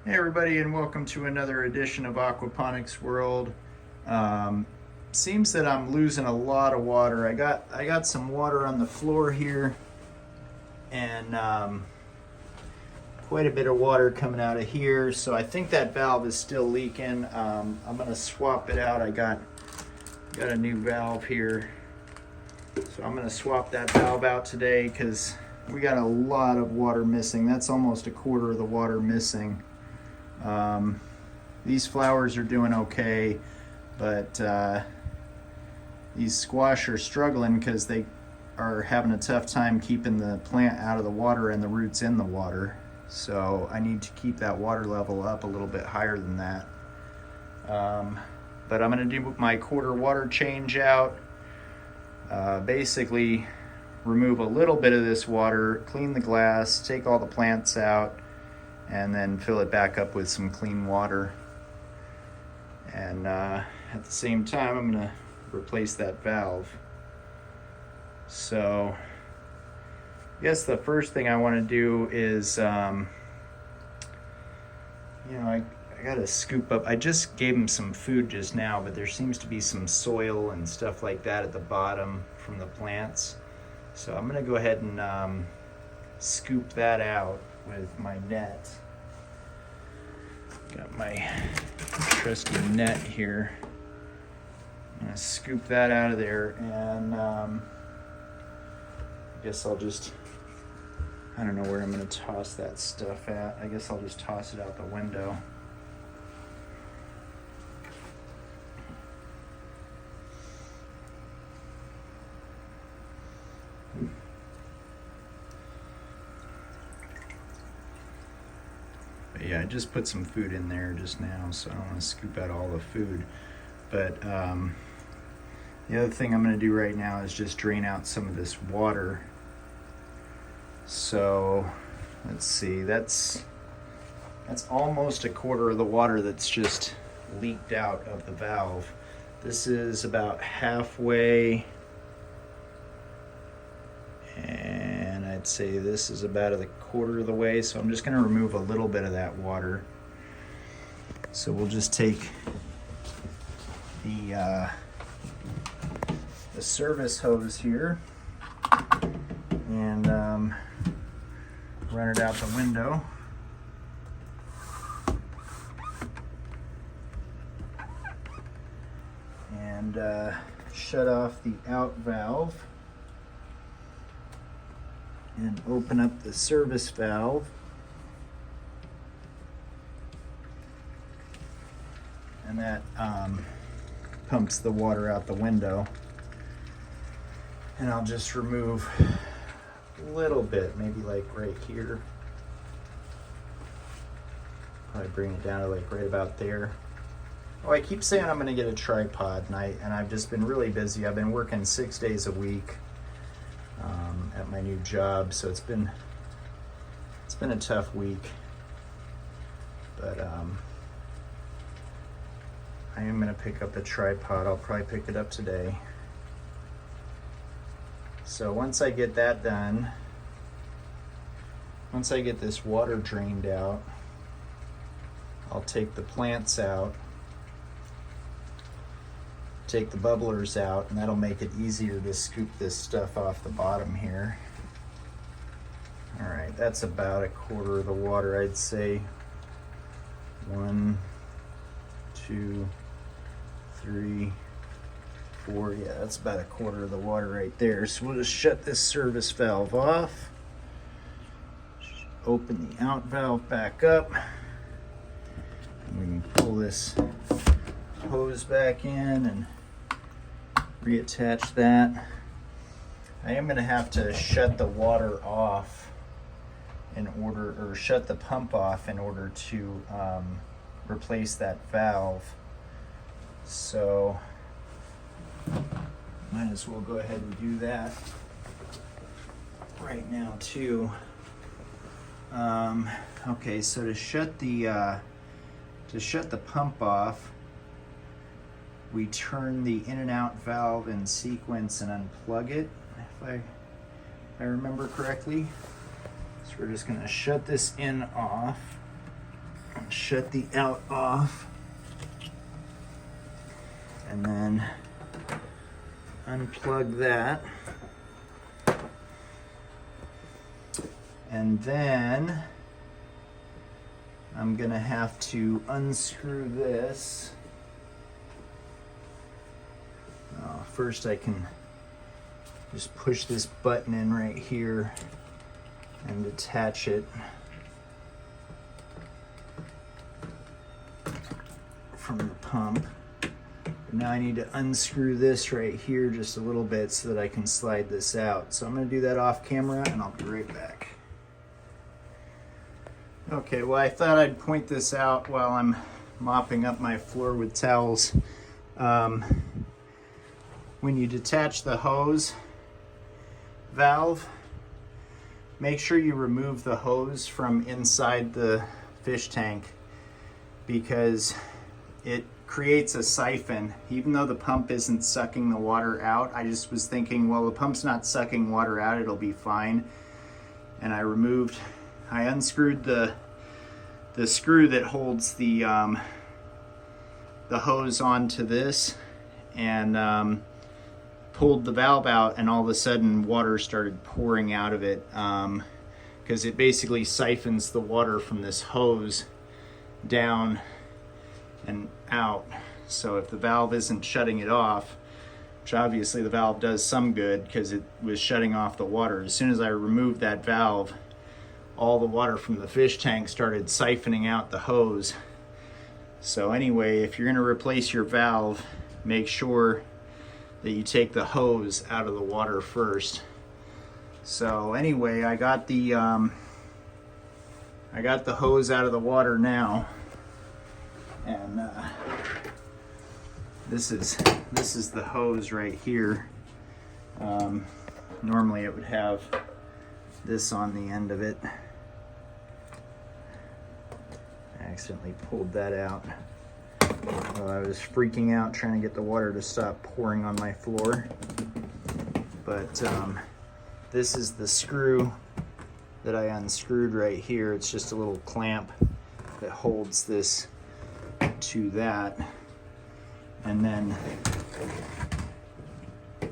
Hey everybody, and welcome to another edition of Aquaponics World. Seems that I'm losing a lot of water. I got some water on the floor here, and quite a bit of water coming out of here. So I think that valve is still leaking. I'm gonna swap it out. I got a new valve here, so I'm gonna swap that valve out today because we got a lot of water missing. That's almost a quarter of the water missing. These flowers are doing okay, but these squash are struggling because they are having a tough time keeping the plant out of the water and the roots in the water. So I need to keep that water level up a little bit higher than that. But I'm going to do my quarter water change out. Basically remove a little bit of this water, clean the glass, take all the plants out, and then fill it back up with some clean water. And at the same time, I'm gonna replace that valve. So I guess the first thing I wanna do is, I gotta scoop up. I just gave them some food just now, but there seems to be some soil and stuff like that at the bottom from the plants. So I'm gonna go ahead and scoop that out with my net. Got my trusty net here. I'm gonna scoop that out of there, and I guess I don't know where I'm gonna toss that stuff at. I guess I'll just toss it out the window. Yeah, I just put some food in there just now, so I don't want to scoop out all the food. But the other thing I'm going to do right now is just drain out some of this water. So let's see, that's almost a quarter of the water that's just leaked out of the valve. This is about halfway, and I'd say this is about a quarter of the way, so I'm just going to remove a little bit of that water. So we'll just take the service hose here and run it out the window. And shut off the out valve. And open up the service valve. And that pumps the water out the window. And I'll just remove a little bit, maybe like right here. Probably bring it down to like right about there. Oh, I keep saying I'm gonna get a tripod, and I've just been really busy. I've been working 6 days a week at my new job, so it's been a tough week, but I am gonna pick up a tripod. I'll probably pick it up today. So once I get that done, once I get this water drained out, I'll take the plants out, take the bubblers out, and that'll make it easier to scoop this stuff off the bottom here. All right, that's about a quarter of the water, I'd say. 1, 2, 3, 4. Yeah, that's about a quarter of the water right there. So we'll just shut this service valve off. Open the out valve back up. And we can pull this hose back in and reattach that. I am going to have to shut the water off shut the pump off in order to replace that valve. So might as well go ahead and do that right now too. Okay, so to shut the pump off, we turn the in and out valve in sequence and unplug it, if I remember correctly. So we're just going to shut this in off. shut the out off, and then unplug that. And then I'm gonna have to unscrew this. First I can just push this button in right here and attach it from the pump. Now I need to unscrew this right here just a little bit so that I can slide this out. So I'm going to do that off camera and I'll be right back. Okay, well I thought I'd point this out while I'm mopping up my floor with towels. When you detach the hose valve, make sure you remove the hose from inside the fish tank, because it creates a siphon. Even though the pump isn't sucking the water out, I just was thinking, well, the pump's not sucking water out, it'll be fine. And I unscrewed the screw that holds the hose onto this, and pulled the valve out, and all of a sudden water started pouring out of it, because it basically siphons the water from this hose down and out. So if the valve isn't shutting it off, which obviously the valve does some good because it was shutting off the water, as soon as I removed that valve, all the water from the fish tank started siphoning out the hose. So anyway, if you're going to replace your valve, make sure that you take the hose out of the water first. So anyway, I got the hose out of the water now, and this is the hose right here. Normally it would have this on the end of it. I accidentally pulled that out. I was freaking out trying to get the water to stop pouring on my floor. But this is the screw that I unscrewed right here. It's just a little clamp that holds this to that. And then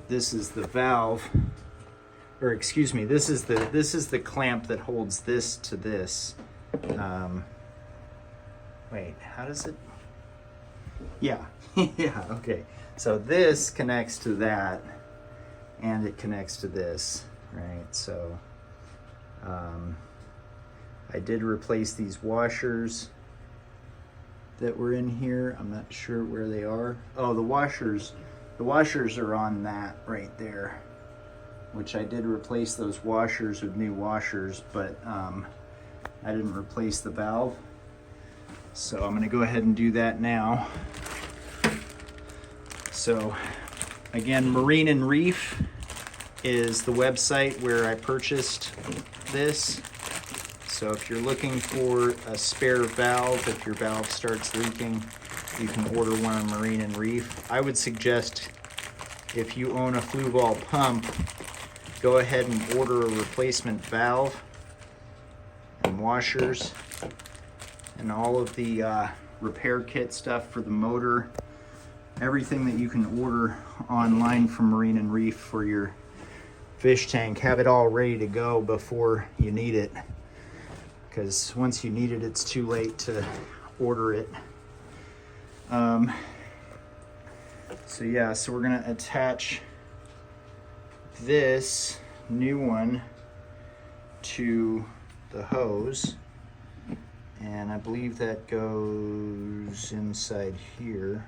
this is the valve, or excuse me, this is the clamp that holds this to this. Wait, how does it? Yeah, yeah, okay. So this connects to that, and it connects to this, right? So I did replace these washers that were in here. I'm not sure where they are. Oh, the washers are on that right there, which I did replace those washers with new washers, but I didn't replace the valve. So I'm gonna go ahead and do that now. So again, Marine and Reef is the website where I purchased this. So if you're looking for a spare valve, if your valve starts leaking, you can order one on Marine and Reef. I would suggest, if you own a flue ball pump, go ahead and order a replacement valve and washers and all of the repair kit stuff for the motor. Everything that you can order online from Marine and Reef for your fish tank. Have it all ready to go before you need it, because once you need it, it's too late to order it. So yeah, so we're gonna attach this new one to the hose, and I believe that goes inside here.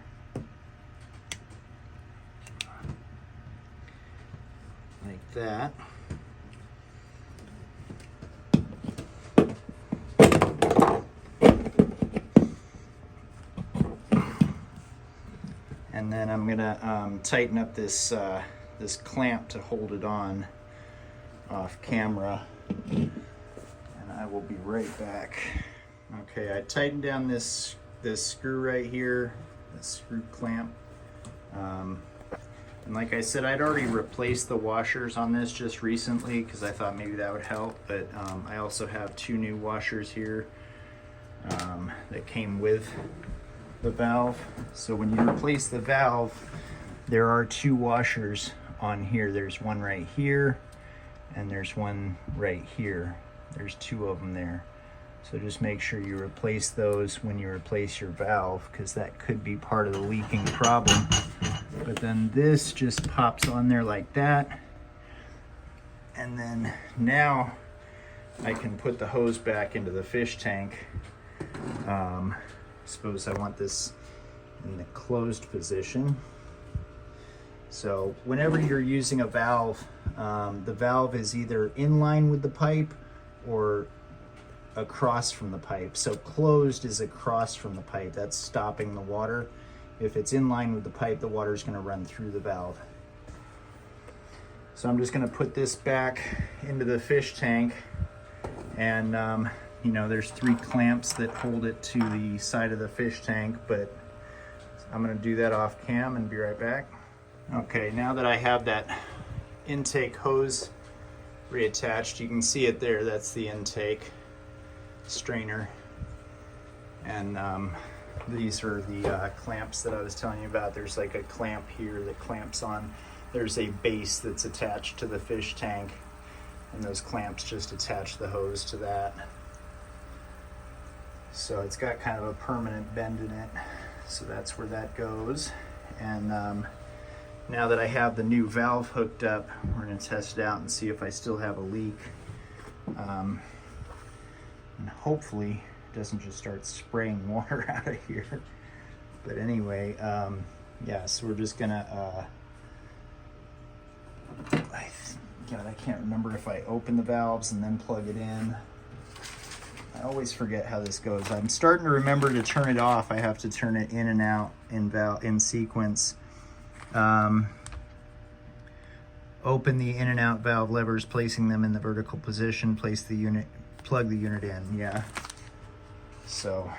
Like that. And then I'm gonna tighten up this this clamp to hold it on off camera, and I will be right back. Okay, I tightened down this screw right here, this screw clamp. And like I said, I'd already replaced the washers on this just recently because I thought maybe that would help, but I also have two new washers here that came with the valve. So when you replace the valve, there are two washers on here. There's one right here and there's one right here. There's two of them there. So just make sure you replace those when you replace your valve, because that could be part of the leaking problem. But then this just pops on there like that. And then now I can put the hose back into the fish tank. Suppose I want this in the closed position. So whenever you're using a valve, the valve is either in line with the pipe or across from the pipe. So closed is across from the pipe. That's stopping the water. If it's in line with the pipe, the water is going to run through the valve. So I'm just going to put this back into the fish tank, and you know, there's 3 clamps that hold it to the side of the fish tank, but I'm going to do that off cam and be right back. Okay, now that I have that intake hose reattached, you can see it there. That's the intake strainer, and these are the clamps that I was telling you about. There's like a clamp here that clamps on. There's a base that's attached to the fish tank, and those clamps just attach the hose to that. So it's got kind of a permanent bend in it, so that's where that goes. And now that I have the new valve hooked up, we're going to test it out and see if I still have a leak. And hopefully it doesn't just start spraying water out of here. But anyway, yeah, so we're just gonna, God, I can't remember if I open the valves and then plug it in. I always forget how this goes. I'm starting to remember to turn it off. I have to turn it in and out in sequence. Open the in and out valve levers, placing them in the vertical position, place the unit, plug the unit in, yeah. So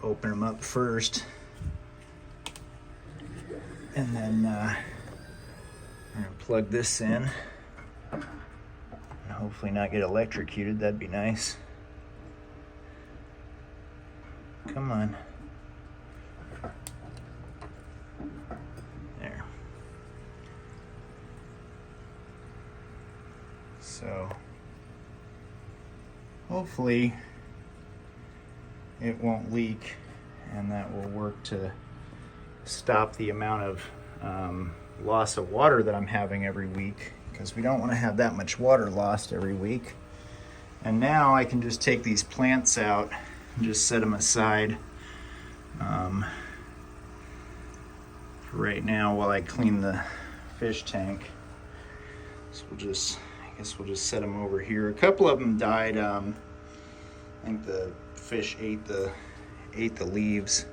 open them up first, and then I'm gonna plug this in and hopefully not get electrocuted. That'd be nice. Come on. There. So hopefully it won't leak, and that will work to stop the amount of loss of water that I'm having every week, because we don't want to have that much water lost every week. And now I can just take these plants out and just set them aside for right now while I clean the fish tank. So I guess we'll just set them over here. A couple of them died. I think the fish ate the leaves,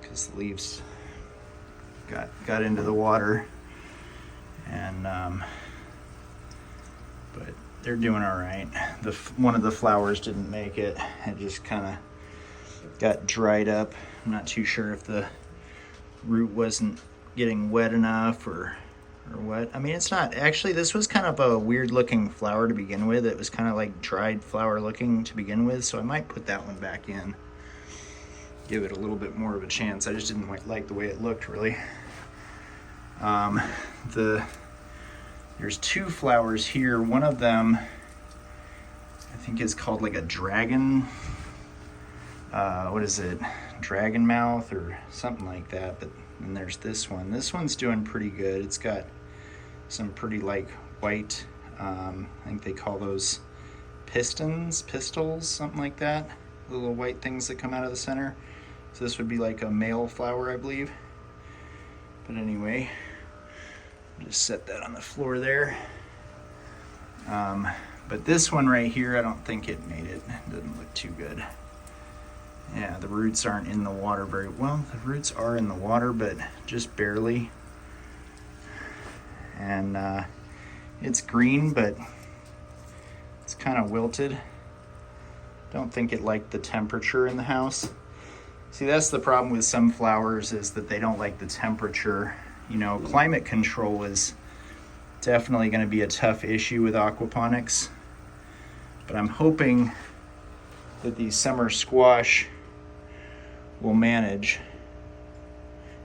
because the leaves got into the water, and but they're doing all right. One of the flowers didn't make it. It just kind of got dried up. I'm not too sure if the root wasn't getting wet enough or what. I mean, it's not actually. This was kind of a weird looking flower to begin with. It was kind of like dried flower looking to begin with, so I might put that one back in, give it a little bit more of a chance. I just didn't like the way it looked, really. There's 2 flowers here. One of them I think is called like a dragon, what is it, dragon mouth or something like that. But then there's this one. This one's doing pretty good. It's got some pretty like white, I think they call those pistils, something like that, the little white things that come out of the center. So this would be like a male flower, I believe. But anyway, just set that on the floor there. But this one right here, I don't think it made it. It doesn't look too good. Yeah, the roots aren't in the water very well. The roots are in the water, but just barely. And it's green, but it's kind of wilted. Don't think it liked the temperature in the house. See, that's the problem with some flowers, is that they don't like the temperature. You know, climate control is definitely going to be a tough issue with aquaponics. But I'm hoping that the summer squash will manage.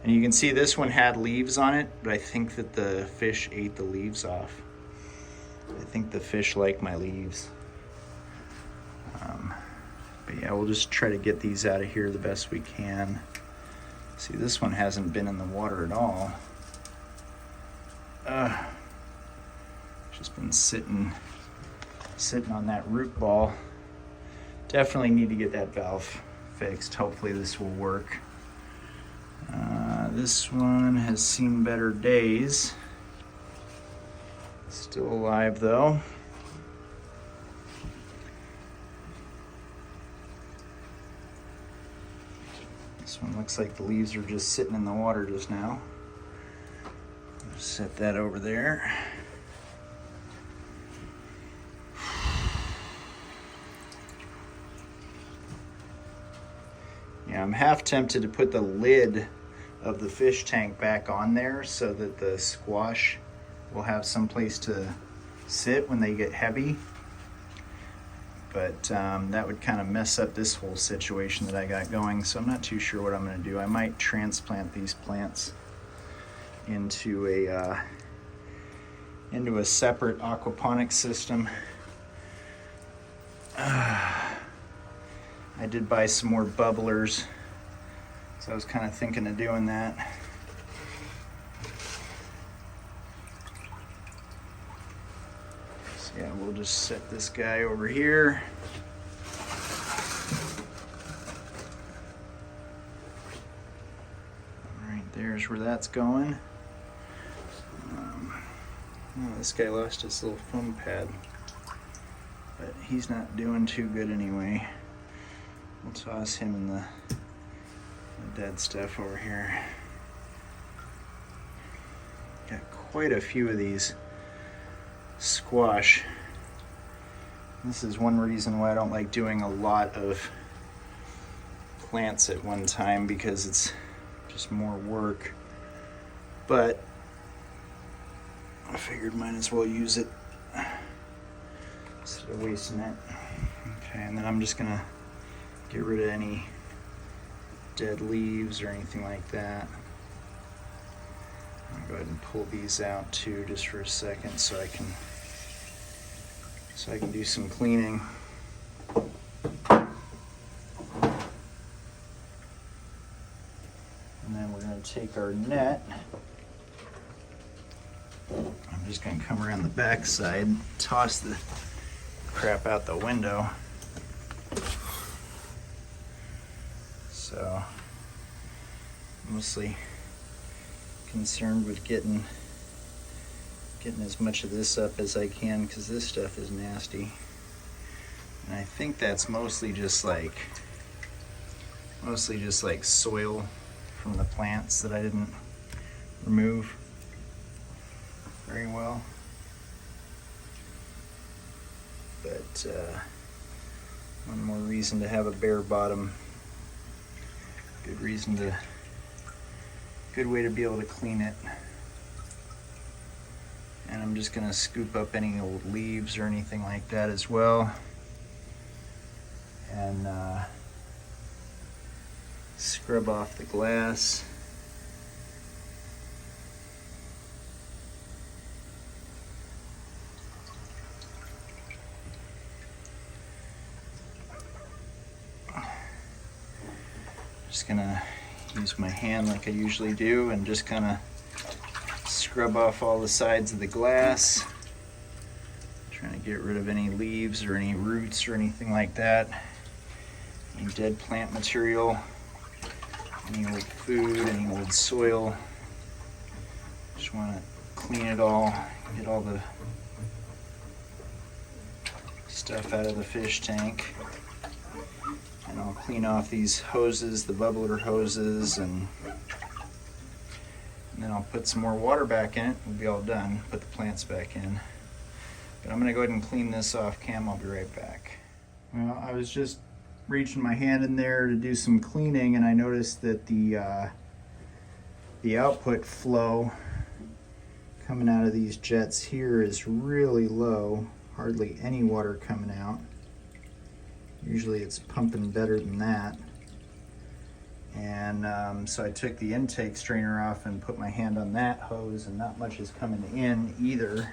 And you can see this one had leaves on it, but I think that the fish ate the leaves off. I think the fish like my leaves. But yeah, we'll just try to get these out of here the best we can. See, this one hasn't been in the water at all. Just been sitting on that root ball. Definitely need to get that valve fixed. Hopefully this will work. This one has seen better days. Still alive though. This one looks like the leaves are just sitting in the water just now. Set that over there. Yeah, I'm half tempted to put the lid of the fish tank back on there so that the squash will have some place to sit when they get heavy. But that would kind of mess up this whole situation that I got going, so I'm not too sure what I'm going to do. I might transplant these plants into a separate aquaponics system. I did buy some more bubblers, so I was kind of thinking of doing that. So yeah, we'll just set this guy over here. All right, there's where that's going. Oh, this guy lost his little foam pad, but he's not doing too good anyway. We'll toss him in the dead stuff over here. Got quite a few of these squash. This is one reason why I don't like doing a lot of plants at one time, because it's just more work. But I figured might as well use it instead of wasting it. Okay, and then I'm just gonna get rid of any dead leaves or anything like that. I'll go ahead and pull these out too, just for a second, so I can do some cleaning. And then we're gonna take our net. I'm just gonna come around the back side, toss the crap out the window. So, mostly concerned with getting as much of this up as I can, because this stuff is nasty. And I think that's mostly just like soil from the plants that I didn't remove very well. But one more reason to have a bare bottom. Good way to be able to clean it. And I'm just gonna scoop up any old leaves or anything like that as well. And scrub off the glass. Just gonna use my hand like I usually do and just kind of scrub off all the sides of the glass. Trying to get rid of any leaves or any roots or anything like that. Any dead plant material, any old food, any old soil. Just want to clean it all, get all the stuff out of the fish tank. And I'll clean off these hoses, the bubbler hoses, and then I'll put some more water back in it. We'll be all done. Put the plants back in. But I'm gonna go ahead and clean this off cam. I'll be right back. Well, I was just reaching my hand in there to do some cleaning, and I noticed that the output flow coming out of these jets here is really low. Hardly any water coming out. Usually it's pumping better than that. And so I took the intake strainer off and put my hand on that hose, and not much is coming in either.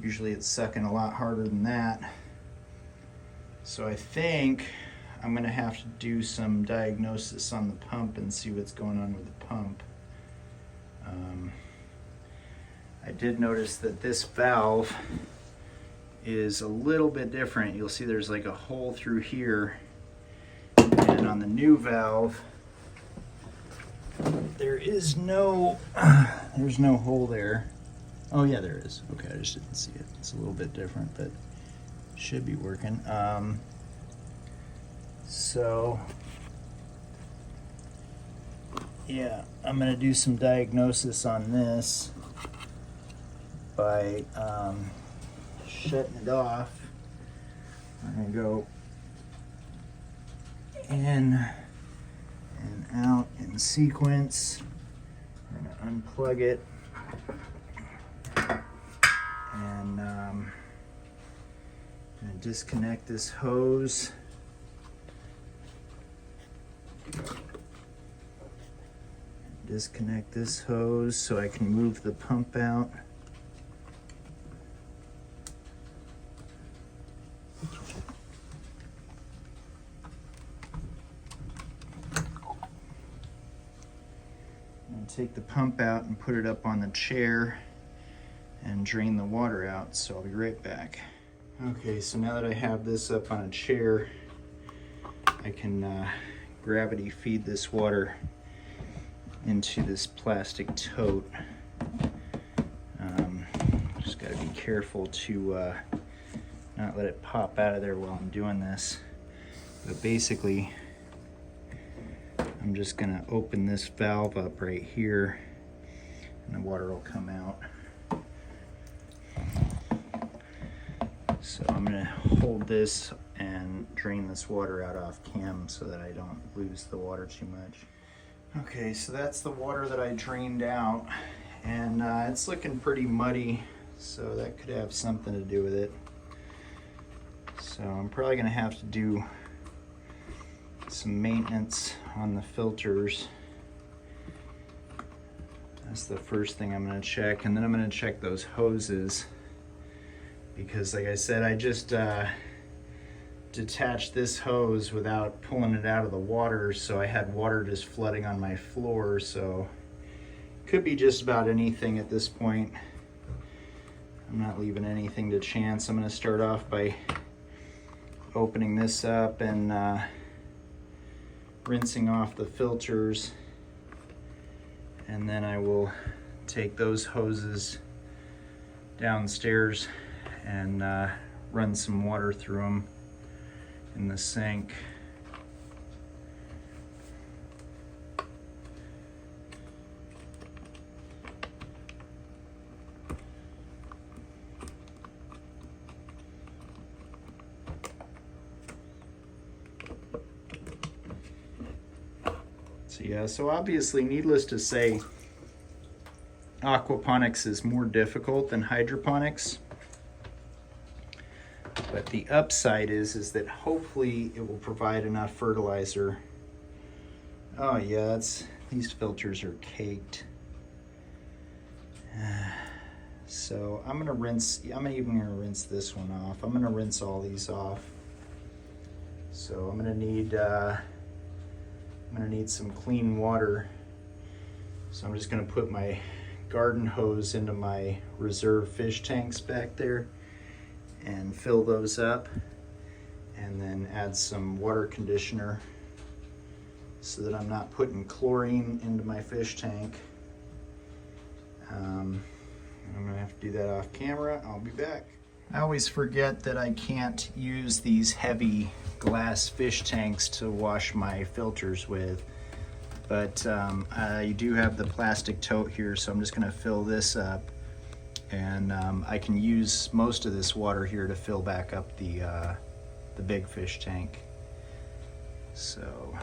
Usually it's sucking a lot harder than that. So I think I'm gonna have to do some diagnosis on the pump and see what's going on with the pump. I did notice that this valve is a little bit different. You'll see there's like a hole through here, and on the new valve there's no hole there. Oh yeah, there is. Okay, I just didn't see it. It's a little bit different, but should be working. So yeah, I'm gonna do some diagnosis on this by shutting it off. I'm gonna go in and out in sequence. I'm gonna unplug it and I'm gonna disconnect this hose. Disconnect this hose so I can move the pump out. Take the pump out and put it up on the chair and drain the water out, so I'll be right back. Okay, so now that I have this up on a chair, I can gravity feed this water into this plastic tote. Just gotta be careful to not let it pop out of there while I'm doing this. But basically, I'm just gonna open this valve up right here and the water will come out. So I'm gonna hold this and drain this water out off cam so that I don't lose the water too much. Okay, so that's the water that I drained out, and it's looking pretty muddy, so that could have something to do with it. So I'm probably gonna have to do some maintenance on the filters. That's the first thing I'm going to check, and then I'm going to check those hoses, because like I said, I just detached this hose without pulling it out of the water, so I had water just flooding on my floor. So could be just about anything at this point. I'm not leaving anything to chance. I'm going to start off by opening this up and rinsing off the filters, and then I will take those hoses downstairs and run some water through them in the sink. So yeah, so obviously, needless to say, aquaponics is more difficult than hydroponics. But the upside is that hopefully it will provide enough fertilizer. Oh yeah, these filters are caked. So I'm even gonna rinse this one off. I'm gonna rinse all these off. So I'm gonna need some clean water. So I'm just gonna put my garden hose into my reserve fish tanks back there and fill those up, and then add some water conditioner so that I'm not putting chlorine into my fish tank. I'm gonna have to do that off camera. I'll be back. I always forget that I can't use these heavy glass fish tanks to wash my filters with, but I do have the plastic tote here, so I'm just gonna fill this up, and I can use most of this water here to fill back up the big fish tank. So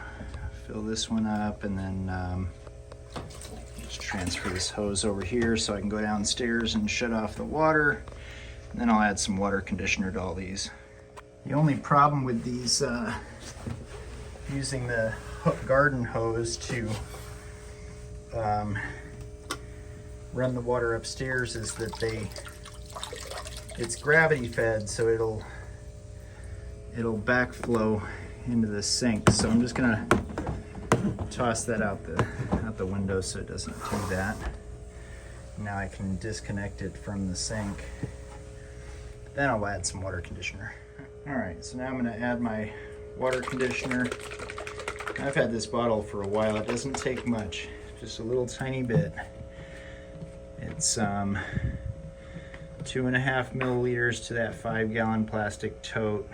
fill this one up, and then just transfer this hose over here so I can go downstairs and shut off the water, and then I'll add some water conditioner to all these. The only problem with these using the garden hose to run the water upstairs is that it's gravity fed, so it'll backflow into the sink. So I'm just gonna toss that out the window so it doesn't do that. Now I can disconnect it from the sink. Then I'll add some water conditioner. All right, so now I'm gonna add my water conditioner. I've had this bottle for a while. It doesn't take much, just a little tiny bit. It's 2.5 milliliters to that 5-gallon plastic tote.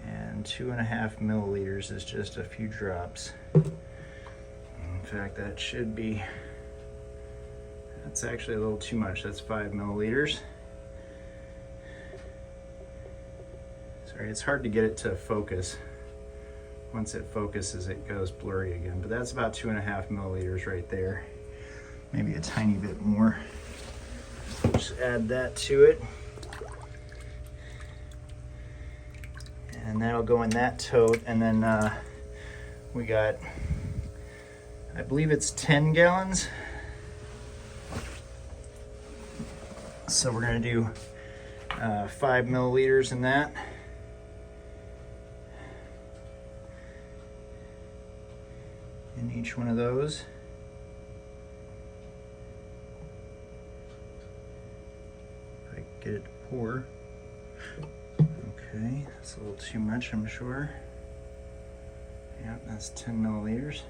And 2.5 milliliters is just a few drops. In fact, that's actually a little too much. That's 5 milliliters. Sorry, it's hard to get it to focus. Once it focuses, it goes blurry again. But that's about 2.5 milliliters right there. Maybe a tiny bit more. Just add that to it. And that'll go in that tote. And then we got, I believe it's 10 gallons. So we're gonna do 5 milliliters in that. In each one of those. If I can get it to pour. Okay, that's a little too much, I'm sure. Yep, that's 10 milliliters.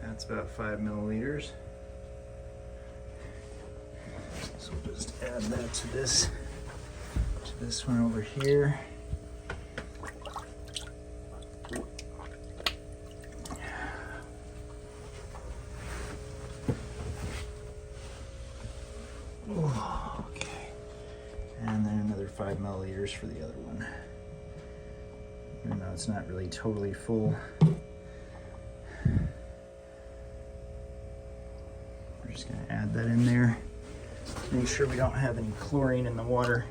That's about 5 milliliters. So we'll just add that to this one over here. Okay. And then another 5 milliliters for the other one. Even though it's not really totally full. We're just gonna add that in there. Make sure we don't have any chlorine in the water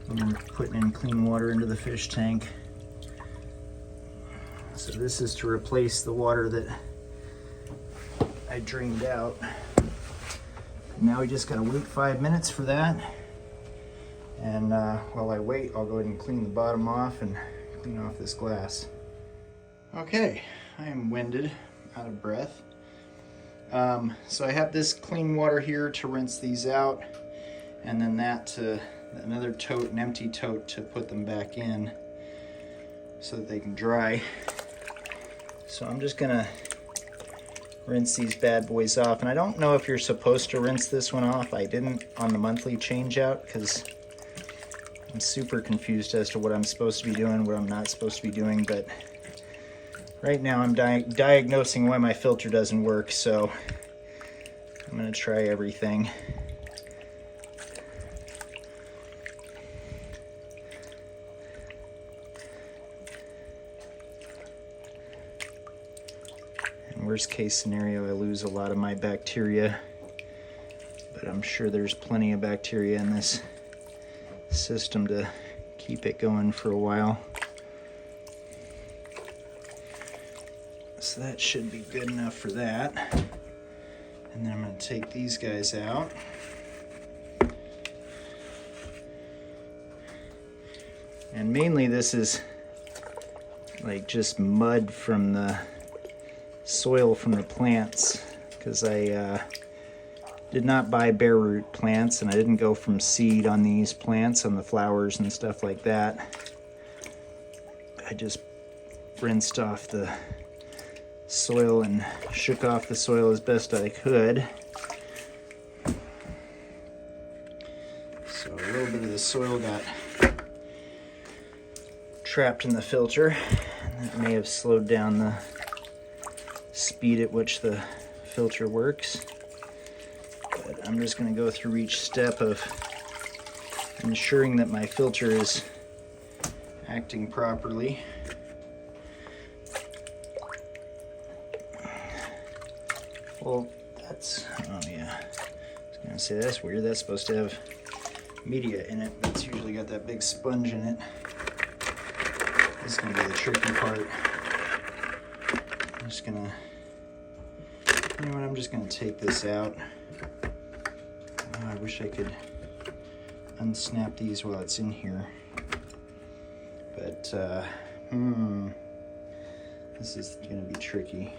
when we're putting in clean water into the fish tank. So this is to replace the water that I drained out. Now we just gotta wait 5 minutes for that. And while I wait, I'll go ahead and clean the bottom off and clean off this glass. Okay, I am winded, out of breath. So I have this clean water here to rinse these out, and then that to another tote, an empty tote, to put them back in so that they can dry. So I'm just gonna rinse these bad boys off. And I don't know if you're supposed to rinse this one off. I didn't on the monthly change out because I'm super confused as to what I'm supposed to be doing, what I'm not supposed to be doing. But right now I'm diagnosing why my filter doesn't work, so I'm gonna try everything. In worst case scenario, I lose a lot of my bacteria, but I'm sure there's plenty of bacteria in this system to keep it going for a while. So that should be good enough for that. And then I'm going to take these guys out. And mainly this is like just mud from the soil from the plants, because I did not buy bare root plants, and I didn't go from seed on these plants, on the flowers and stuff like that. I just rinsed off the soil and shook off the soil as best I could. So a little bit of the soil got trapped in the filter, and that may have slowed down the speed at which the filter works. But I'm just going to go through each step of ensuring that my filter is acting properly. Well, that's, oh yeah. I was gonna say that's weird. That's supposed to have media in it, but it's usually got that big sponge in it. This is gonna be the tricky part. I'm just gonna, you know what, I'm just gonna take this out. Oh, I wish I could unsnap these while it's in here. But, this is gonna be tricky.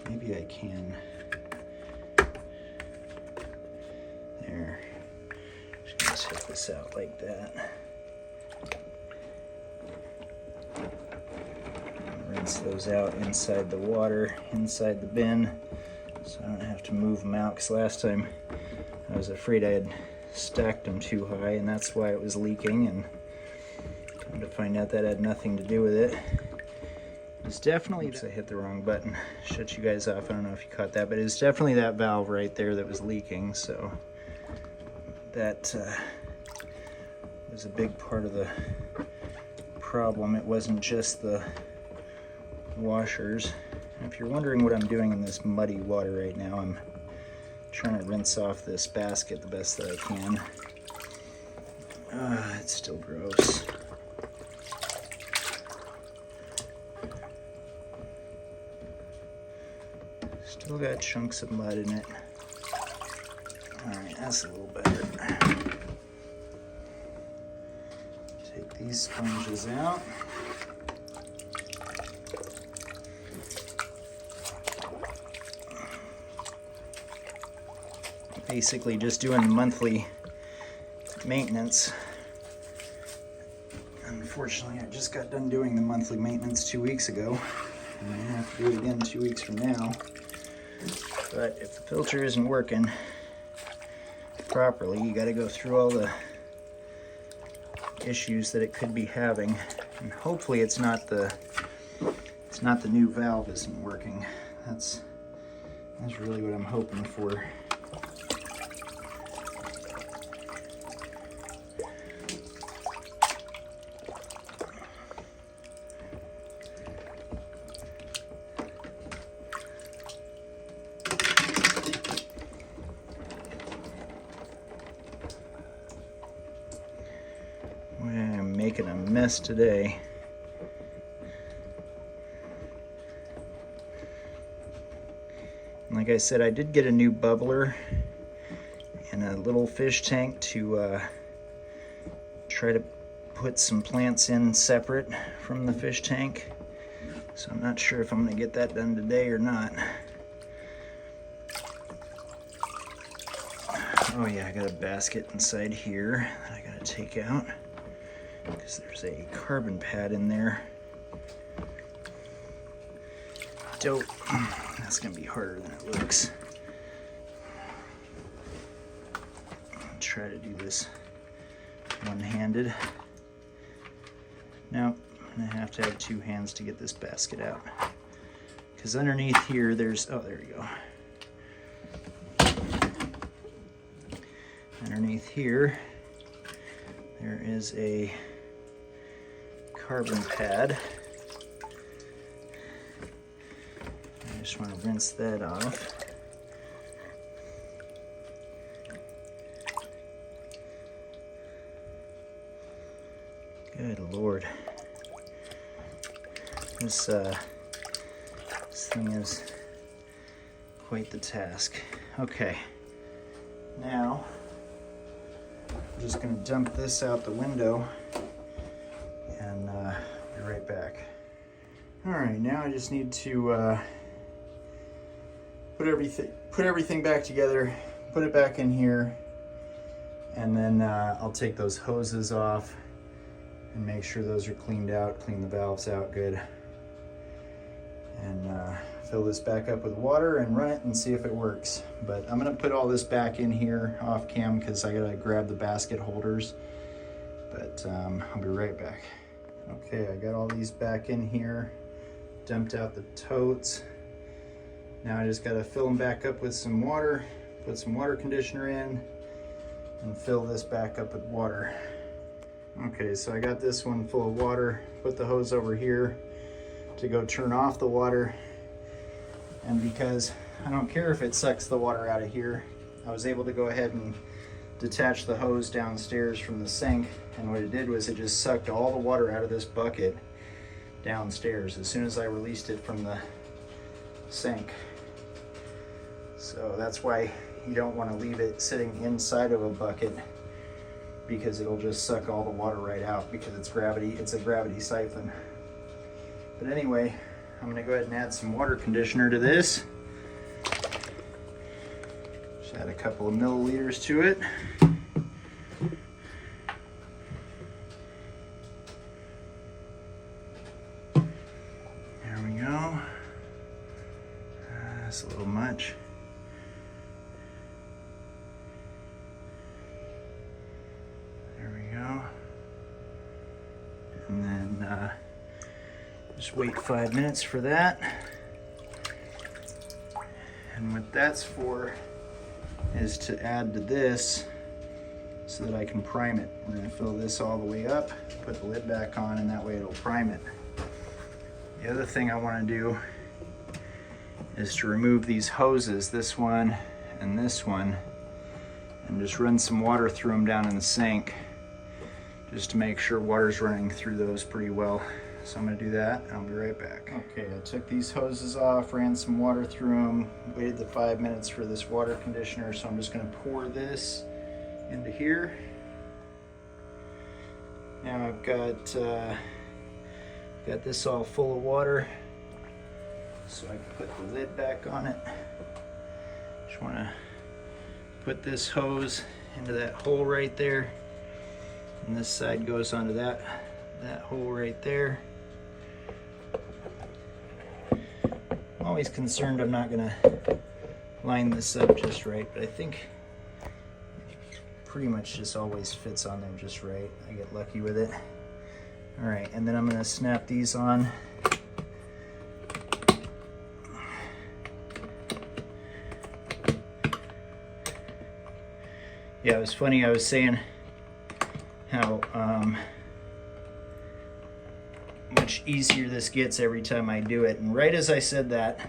Maybe I can. There. Just gonna take this out like that. Rinse those out inside the water, inside the bin, so I don't have to move them out, because last time I was afraid I had stacked them too high and that's why it was leaking, and come to find out that had nothing to do with it. It's definitely, oops, I hit the wrong button, shut you guys off, I don't know if you caught that, but it's definitely that valve right there that was leaking, so that was a big part of the problem. It wasn't just the washers. And if you're wondering what I'm doing in this muddy water right now, I'm trying to rinse off this basket the best that I can. It's still gross. Still got chunks of mud in it. Alright, that's a little better. Take these sponges out. Basically just doing monthly maintenance. Unfortunately, I just got done doing the monthly maintenance 2 weeks ago, and I have to do it again 2 weeks from now. But if the filter isn't working properly, you got to go through all the issues that it could be having, and hopefully it's not the new valve isn't working. That's really what I'm hoping for. I'm making a mess today. Like I said, I did get a new bubbler and a little fish tank to try to put some plants in separate from the fish tank. So I'm not sure if I'm going to get that done today or not. Oh yeah, I got a basket inside here that I got to take out, because there's a carbon pad in there. Dope. That's gonna be harder than it looks. I'll try to do this one-handed. Now, I'm gonna have to have two hands to get this basket out, because underneath here there's, oh, there we go. Underneath here, there is a carbon pad. I just want to rinse that off. Good Lord. This thing is quite the task. Okay, now I'm just going to dump this out the window and be right back. Alright, now I just need to put everything back together, put it back in here, and then I'll take those hoses off and make sure those are cleaned out, clean the valves out good, and fill this back up with water and run it and see if it works. But I'm gonna put all this back in here off cam because I gotta grab the basket holders, but I'll be right back. Okay, I got all these back in here, dumped out the totes. Now I just gotta fill them back up with some water, put some water conditioner in, and fill this back up with water. Okay, so I got this one full of water, put the hose over here to go turn off the water, And because I don't care if it sucks the water out of here, I was able to go ahead and detach the hose downstairs from the sink, and what it did was it just sucked all the water out of this bucket downstairs as soon as I released it from the sink. So that's why you don't want to leave it sitting inside of a bucket, because it'll just suck all the water right out because it's a gravity siphon. But anyway, I'm going to go ahead and add some water conditioner to this. Just add a couple of milliliters to it. There we go. That's a little much. There we go. And then just wait 5 minutes for that. And what that's for is to add to this so that I can prime it. We're going to fill this all the way up, put the lid back on, and that way it'll prime it. The other thing I want to do is to remove these hoses, this one and this one, and just run some water through them down in the sink just to make sure water's running through those pretty well. So I'm going to do that, and I'll be right back. Okay, I took these hoses off, ran some water through them, waited the 5 minutes for this water conditioner, so I'm just going to pour this into here. Now I've got this all full of water, so I can put the lid back on it. Just want to put this hose into that hole right there, and this side goes onto that hole right there. I'm always concerned I'm not gonna line this up just right, but I think it pretty much just always fits on there just right. I get lucky with it. All right, and then I'm gonna snap these on. Yeah, it was funny, I was saying how much easier this gets every time I do it. And right as I said that,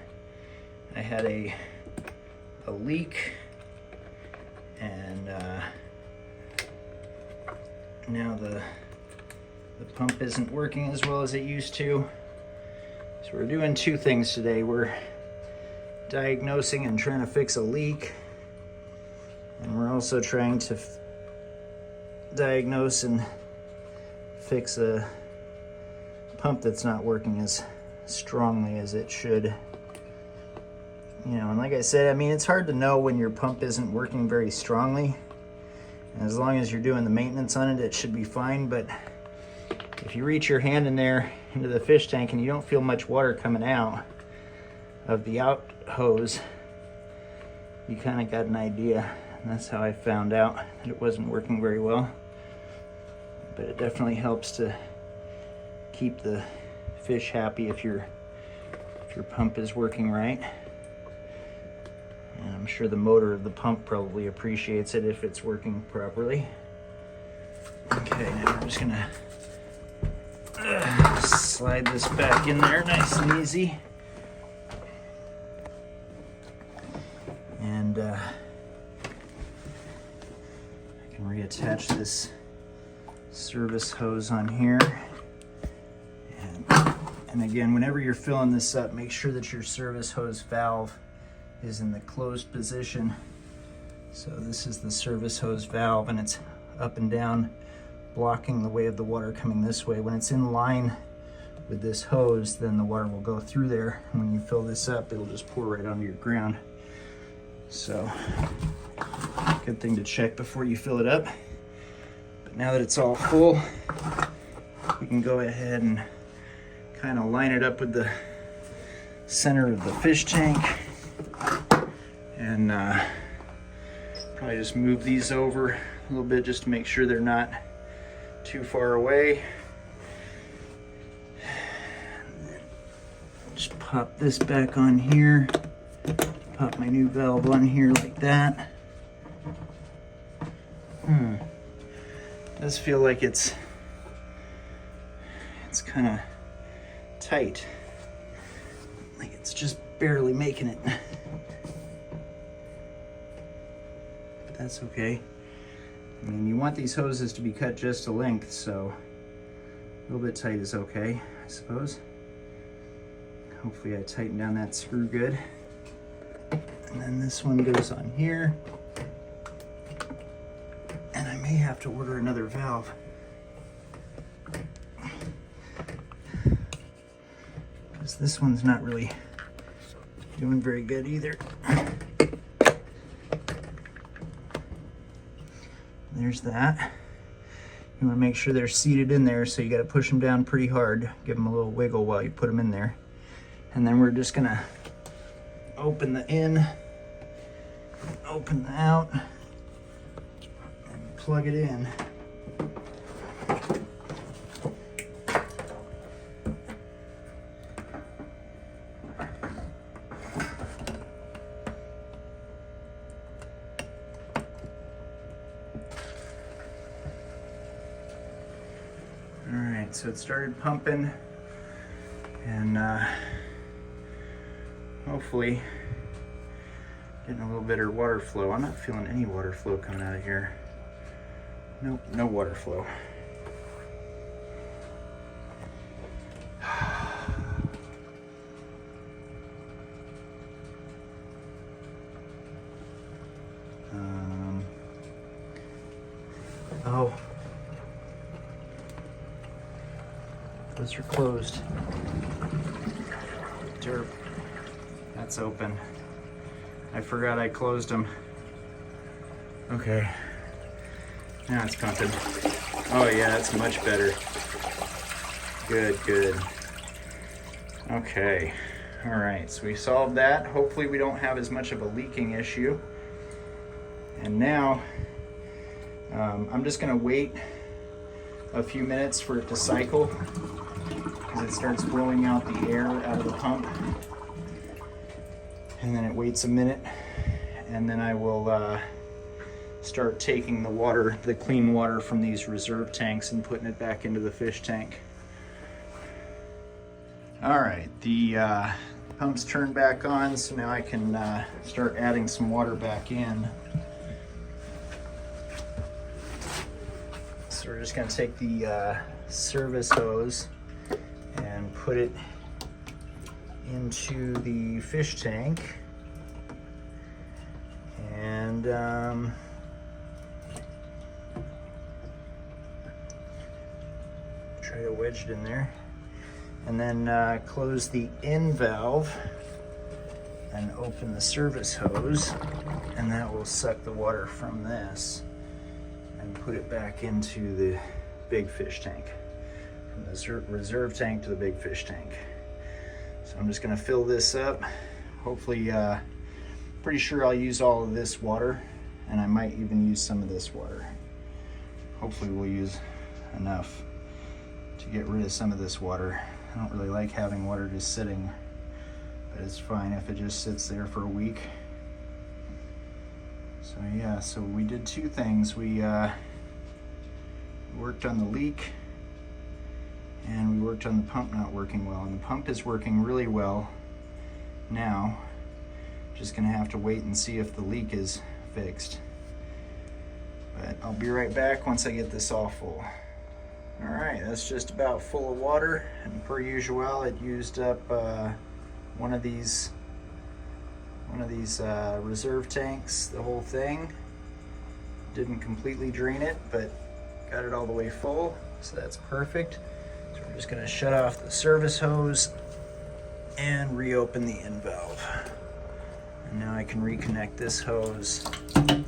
I had a leak, and now the pump isn't working as well as it used to. So we're doing two things today. We're diagnosing and trying to fix a leak, and we're also trying to diagnose and fix a pump that's not working as strongly as it should. You know, and like I said, I mean, it's hard to know when your pump isn't working very strongly. And as long as you're doing the maintenance on it, it should be fine. But if you reach your hand in there into the fish tank and you don't feel much water coming out of the out hose, you kind of got an idea. And that's how I found out that it wasn't working very well. But it definitely helps to keep the fish happy if your pump is working right. And I'm sure the motor of the pump probably appreciates it if it's working properly. Okay, now we're just gonna slide this back in there nice and easy. And I can reattach this service hose on here. And again, whenever you're filling this up, make sure that your service hose valve is in the closed position. So this is the service hose valve, and it's up and down, blocking the way of the water coming this way. When it's in line with this hose, then the water will go through there. And when you fill this up, it'll just pour right onto your ground. So, good thing to check before you fill it up. But now that it's all full, we can go ahead and kind of line it up with the center of the fish tank, and probably just move these over a little bit just to make sure they're not too far away. Just pop this back on here, pop my new valve on here like that. Does feel like it's kind of tight, like it's just barely making it. But that's okay. I mean, you want these hoses to be cut just to length, so a little bit tight is okay, I suppose. Hopefully I tighten down that screw good. And then this one goes on here. And I may have to order another valve. Because this one's not really doing very good either. There's that. You want to make sure they're seated in there, so you got to push them down pretty hard. Give them a little wiggle while you put them in there. And then we're just gonna open the in, open the out, and plug it in. Alright, so it started pumping, and hopefully getting a little better water flow. I'm not feeling any water flow coming out of here. Nope, no water flow. Oh. Those are closed. Derp. That's open. I forgot I closed them. Okay. Now it's pumping. Oh yeah, that's much better. Good, good. Okay. All right, so we solved that. Hopefully we don't have as much of a leaking issue. And now, I'm just gonna wait a few minutes for it to cycle, because it starts blowing out the air out of the pump. And then it waits a minute, and then I will start taking the water, the clean water from these reserve tanks, and putting it back into the fish tank. All right, the pump's turned back on, so now I can start adding some water back in. So we're just gonna take the service hose and put it into the fish tank, and try to wedge it in there, and then close the in valve and open the service hose, and that will suck the water from this and put it back into the big fish tank, from the reserve tank to the big fish tank. So I'm just gonna fill this up. Hopefully, pretty sure I'll use all of this water, and I might even use some of this water. Hopefully we'll use enough to get rid of some of this water. I don't really like having water just sitting, but it's fine if it just sits there for a week. So yeah, so we did two things. We worked on the leak, and we worked on the pump not working well, and the pump is working really well now. Just gonna have to wait and see if the leak is fixed. But I'll be right back once I get this all full. All right, that's just about full of water, and per usual, it used up one of these reserve tanks, the whole thing. Didn't completely drain it, but got it all the way full, so that's perfect. So we're just gonna shut off the service hose and reopen the in valve. And now I can reconnect this hose right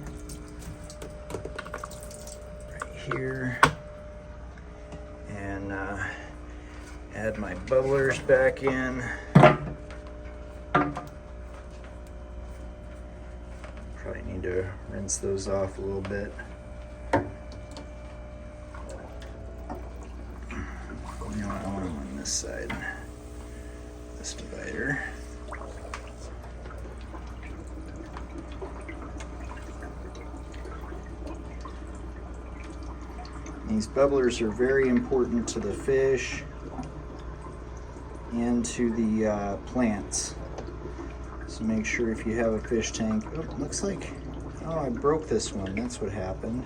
here, and add my bubblers back in. Probably need to rinse those off a little bit. You know what, I want them on this side, this divider. These bubblers are very important to the fish and to the plants. to make sure if you have a fish tank. Oh, looks like, oh, I broke this one. That's what happened.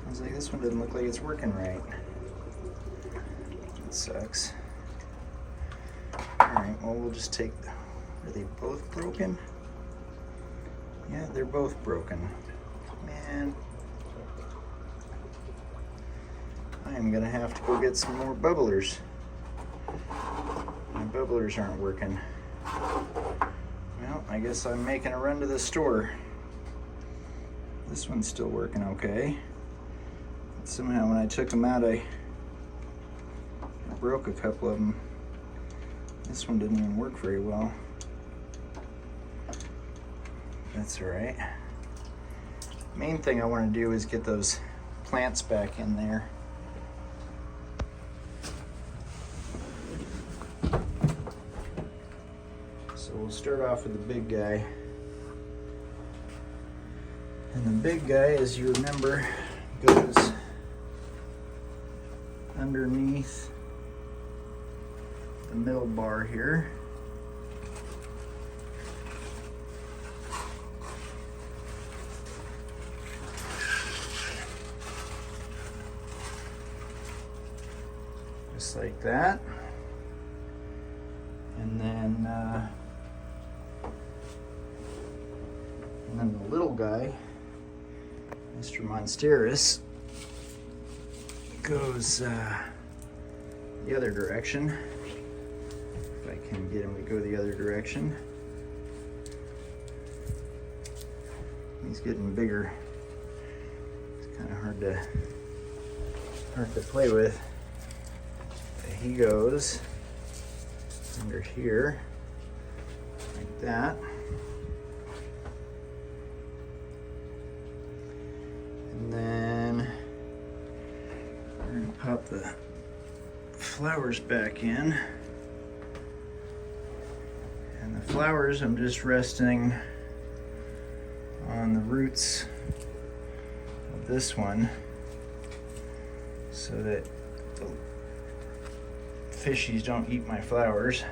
I was like, this one doesn't look like it's working right. That sucks. Alright, well, we'll just take, are they both broken? Yeah, they're both broken. Man. I am gonna have to go get some more bubblers. My bubblers aren't working. Well, I guess I'm making a run to the store. This one's still working okay. But somehow when I took them out, I broke a couple of them. This one didn't even work very well. That's all right. Main thing I want to do is get those plants back in there. So we'll start off with the big guy. And the big guy, as you remember, goes underneath the middle bar here. Just like that. And then the little guy, Mr. Monsteris, goes the other direction. If I can get him to go the other direction. He's getting bigger. It's kind of hard to play with. But he goes under here, like that. And then we're gonna pop the flowers back in. And the flowers, I'm just resting on the roots of this one so that the fishies don't eat my flowers.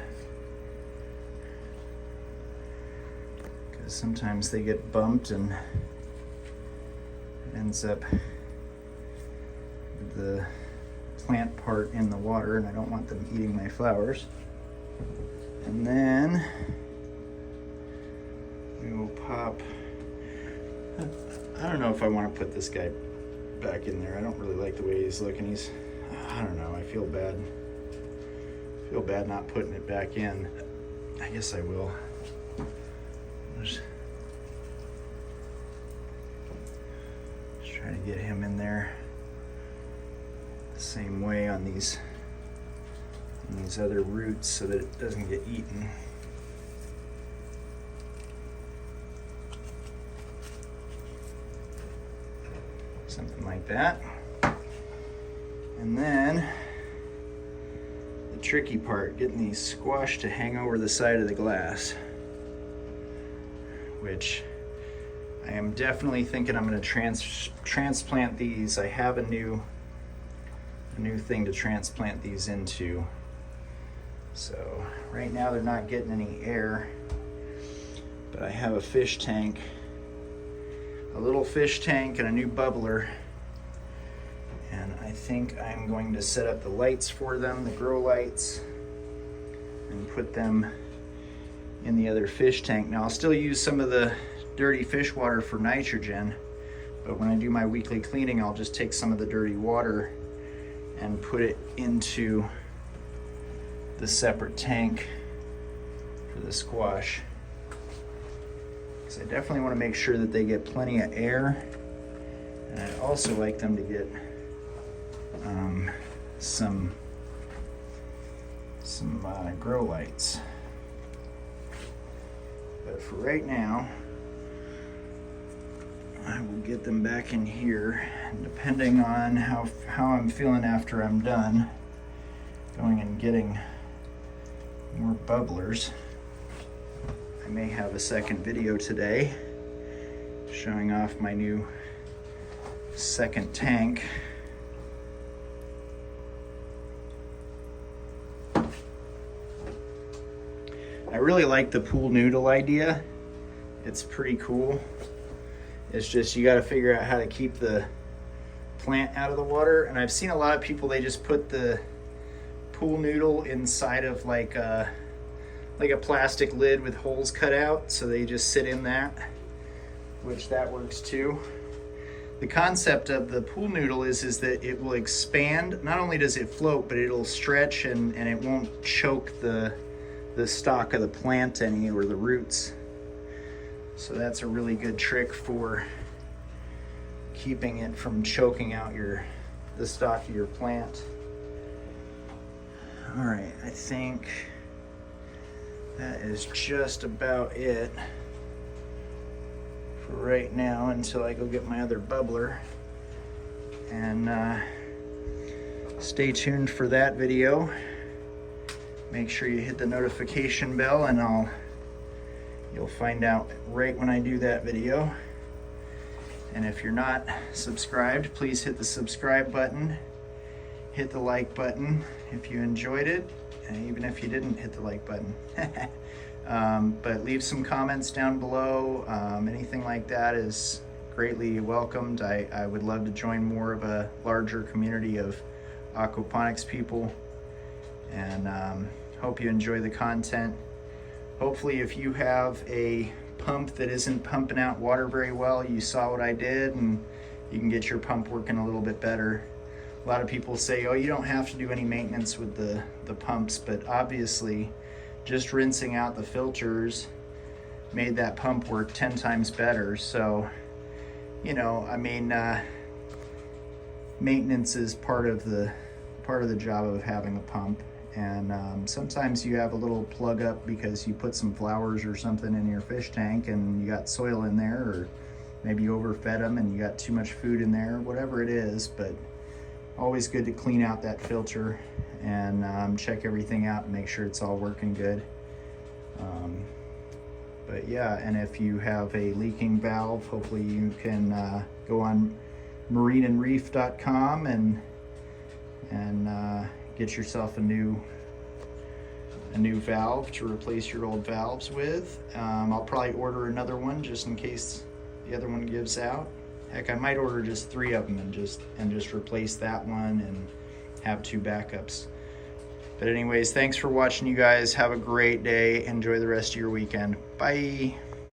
Because sometimes they get bumped and it ends up with the plant part in the water, and I don't want them eating my flowers. And then we will pop, I don't know if I want to put this guy back in there. I don't really like the way he's looking. I don't know, I feel bad. I feel bad not putting it back in. I guess I will. Just try to get him in there the same way on these other roots so that it doesn't get eaten. Something like that. And then the tricky part, getting these squash to hang over the side of the glass, which I am definitely thinking I'm going to transplant these. I have a new thing to transplant these into. So right now they're not getting any air, but I have a fish tank, a little fish tank and a new bubbler. And I think I'm going to set up the lights for them, the grow lights, and put them in the other fish tank. Now I'll still use some of the dirty fish water for nitrogen, but when I do my weekly cleaning, I'll just take some of the dirty water and put it into the separate tank for the squash. Because I definitely want to make sure that they get plenty of air, and I'd also like them to get some grow lights. But for right now, I will get them back in here, and depending on how I'm feeling after I'm done going and getting more bubblers, I may have a second video today showing off my new second tank. I really like the pool noodle idea. It's pretty cool. It's just you got to figure out how to keep the plant out of the water. And I've seen a lot of people, they just put the pool noodle inside of like a plastic lid with holes cut out, so they just sit in that, which that works too. The concept of the pool noodle is that it will expand. Not only does it float, but it'll stretch and it won't choke the stalk of the plant any, or the roots. So that's a really good trick for keeping it from choking out the stalk of your plant. All right, I think that is just about it for right now until I go get my other bubbler. And stay tuned for that video. Make sure you hit the notification bell, and you'll find out right when I do that video. And if you're not subscribed, please hit the subscribe button, hit the like button if you enjoyed it, and even if you didn't, hit the like button. But leave some comments down below. Anything like that is greatly welcomed. I would love to join more of a larger community of aquaponics people, and hope you enjoy the content. Hopefully, if you have a pump that isn't pumping out water very well, you saw what I did, and you can get your pump working a little bit better. A lot of people say, oh, you don't have to do any maintenance with the pumps, but obviously just rinsing out the filters made that pump work 10 times better. So, you know, I mean, maintenance is part of the job of having a pump. And sometimes you have a little plug up because you put some flowers or something in your fish tank and you got soil in there, or maybe you overfed them and you got too much food in there, whatever it is. But always good to clean out that filter and check everything out and make sure it's all working good. But yeah, and if you have a leaking valve, hopefully you can go on marineandreef.com and get yourself a new valve to replace your old valves with. I'll probably order another one just in case the other one gives out. Heck, I might order just 3 of them and just replace that one and have 2 backups. But anyways, thanks for watching, you guys. Have a great day. Enjoy the rest of your weekend. Bye.